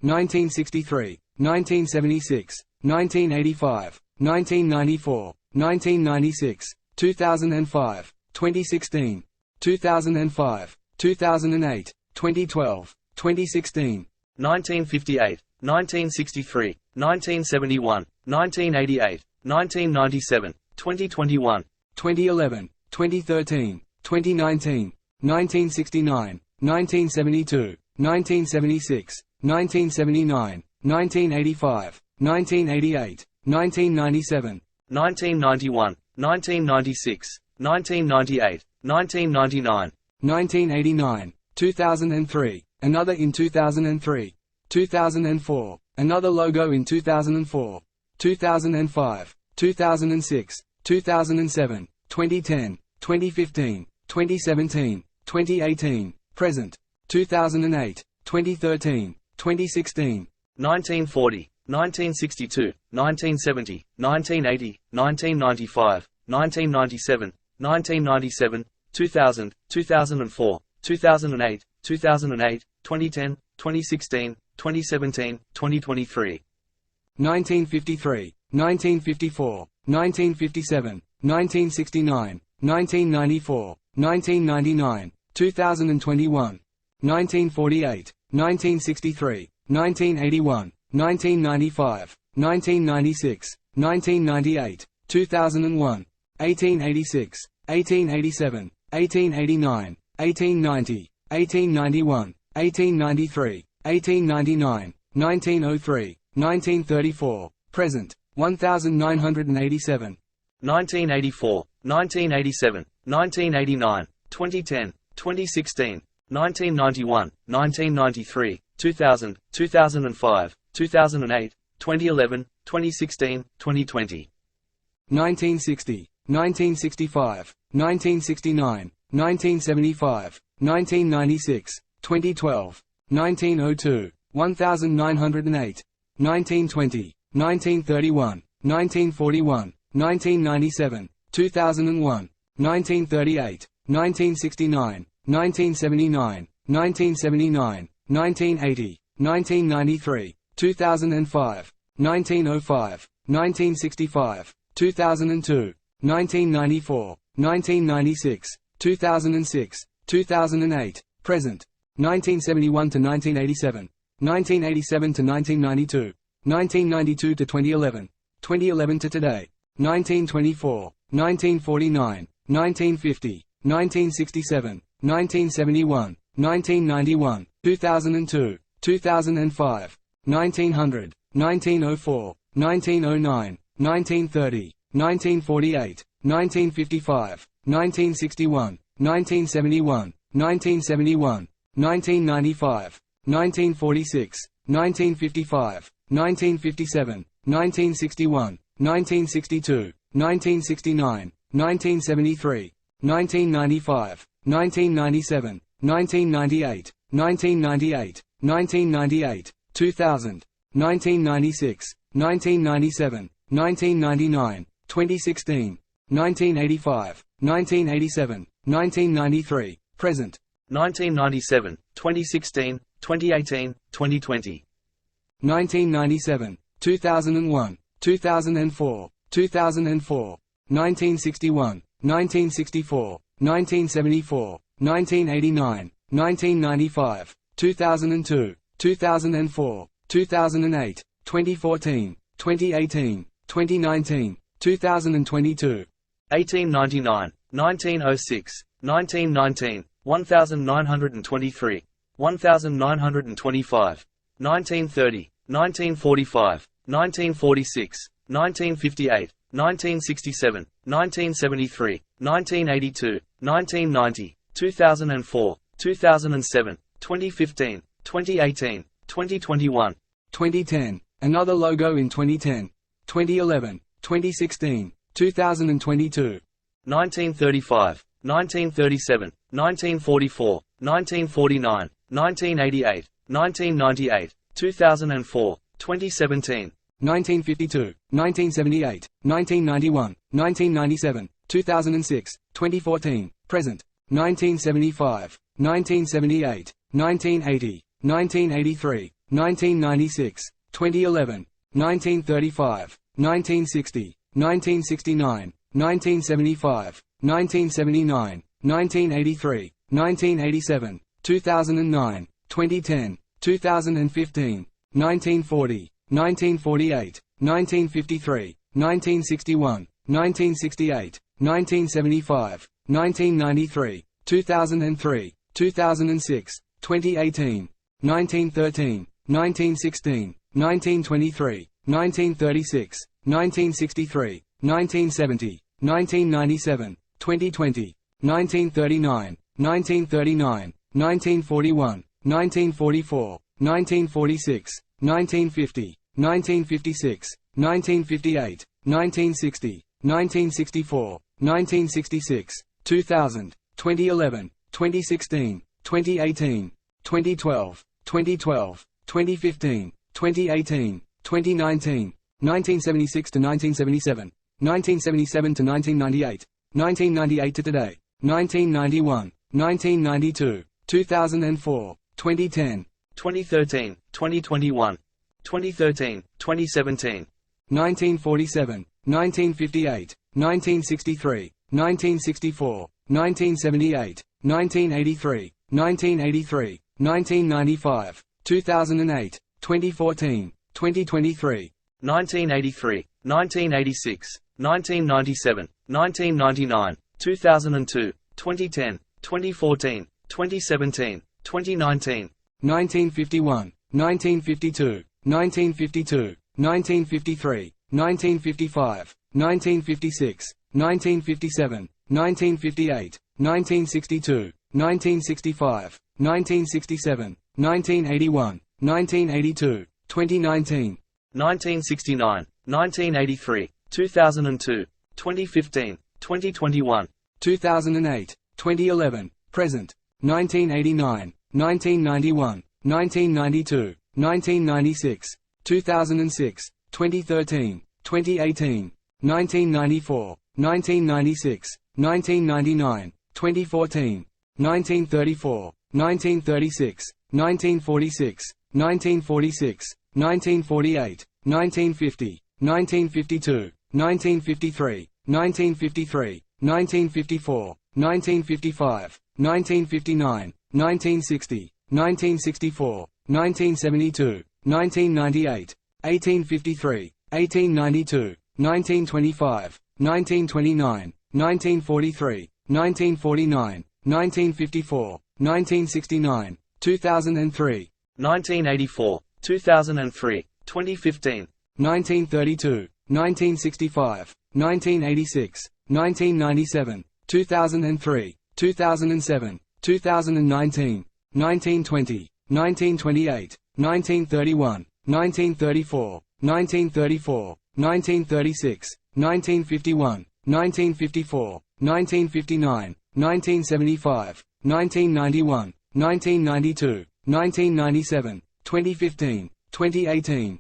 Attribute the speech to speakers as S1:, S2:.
S1: 1963, 1976, 1985, 1994, 1996, 2005, 2016, 2005, 2008, 2012, 2016,
S2: 1958, 1963, 1971, 1988, 1997, 2021,
S1: 2011, 2013, 2019, 1969, 1972, 1976, 1979, 1985, 1988, 1997,
S2: 1991, 1996, 1998, 1999,
S1: 1989, 2003, another in 2003, 2004, another logo in 2004, 2005, 2006, 2007, 2010, 2015, 2017, 2018, present, 2008, 2013, 2016,
S2: 1940, 1962, 1970, 1980, 1995, 1997, 1997, 2000, 2004, 2008, 2008, 2010, 2016, 2017, 2023.
S1: 1953, 1954, 1957, 1969, 1994, 1999, 2021, 1948, 1963, 1981, 1995, 1996, 1998, 2001, 1886, 1887, 1889, 1890, 1891, 1893, 1899, 1903, 1934, present, 1987,
S2: 1984, 1987, 1989, 2010, 2016, 1991, 1993, 2000, 2005, 2008, 2011, 2016, 2020.
S1: 1960, 1965, 1969, 1975, 1996, 2012, 1902, 1908, 1920, 1931, 1941, 1997, 2001, 1938, 1969, 1979, 1979, 1980, 1993, 2005, 1905, 1965, 2002, 1994, 1996, 2006, 2008, present, 1971 to 1987, 1987 to 1992, 1992 to 2011, 2011 to today, 1924, 1949, 1950, 1967, 1971, 1991, 2002, 2005, 1900, 1904, 1909, 1930, 1948, 1955, 1961, 1971, 1971, 1995, 1946, 1955, 1957, 1961, 1962, 1969, 1973, 1995, 1997, 1998, 1998, 1998, 2000, 1996, 1997, 1999, 2016, 1985, 1987, 1993, present,
S2: 1997, 2016, 2018, 2020.
S1: 1997, 2001, 2004, 2004, 1961, 1964, 1974, 1989, 1995, 2002, 2004, 2008, 2014, 2018, 2019, 2022.
S2: 1899, 1906, 1919, 1923, 1925, 1930, 1945, 1946, 1958, 1967, 1973, 1982, 1990, 2004, 2007, 2015, 2018, 2021.
S1: 2010, another logo in 2010, 2011, 2016, 2022.
S2: 1935, 1937, 1944, 1949, 1988, 1998, 2004, 2017.
S1: 1952, 1978, 1991, 1997, 2006, 2014, present, 1975, 1978, 1980, 1983, 1996, 2011, 1935, 1960, 1969, 1975, 1979, 1983, 1987, 2009, 2010, 2015, 1940, 1948, 1953, 1961, 1968, 1975, 1993, 2003, 2006, 2018, 1913, 1916, 1923, 1936, 1963, 1970, 1997, 2020, 1939, 1939, 1941, 1944, 1946, 1950, 1956, 1958, 1960, 1964, 1966, 2000, 2011, 2016, 2018, 2012, 2012, 2015, 2018, 2019, 1976 to 1977, 1977 to 1998, 1998 to today, 1991, 1992, 2004, 2010,
S2: 2013, 2021, 2013, 2017,
S1: 1947, 1958, 1963, 1964, 1978, 1983, 1983, 1995, 2008, 2014, 2023,
S2: 1983, 1986, 1997, 1999, 2002, 2010, 2014, 2017, 2019,
S1: 1951, 1952, 1952, 1953, 1955, 1956, 1957, 1958, 1962, 1965, 1967, 1981, 1982, 2019,
S2: 1969, 1983, 2002, 2015, 2021,
S1: 2008, 2011, present, 1989, 1991, 1992, 1996, 2006, 2013, 2018, 1994, 1996, 1999, 2014, 1934, 1936, 1946, 1946, 1948, 1950, 1952, 1953, 1953, 1954, 1955, 1959, 1960, 1964, 1972, 1998, 1853, 1892, 1925, 1929, 1943, 1949, 1954, 1969, 2003,
S2: 1984, 2003, 2015,
S1: 1932, 1965, 1986, 1997, 2003, 2007, 2019, 1920, 1928, 1931, 1934, 1934, 1936, 1951, 1954, 1959, 1975, 1991, 1992, 1997, 2015, 2018,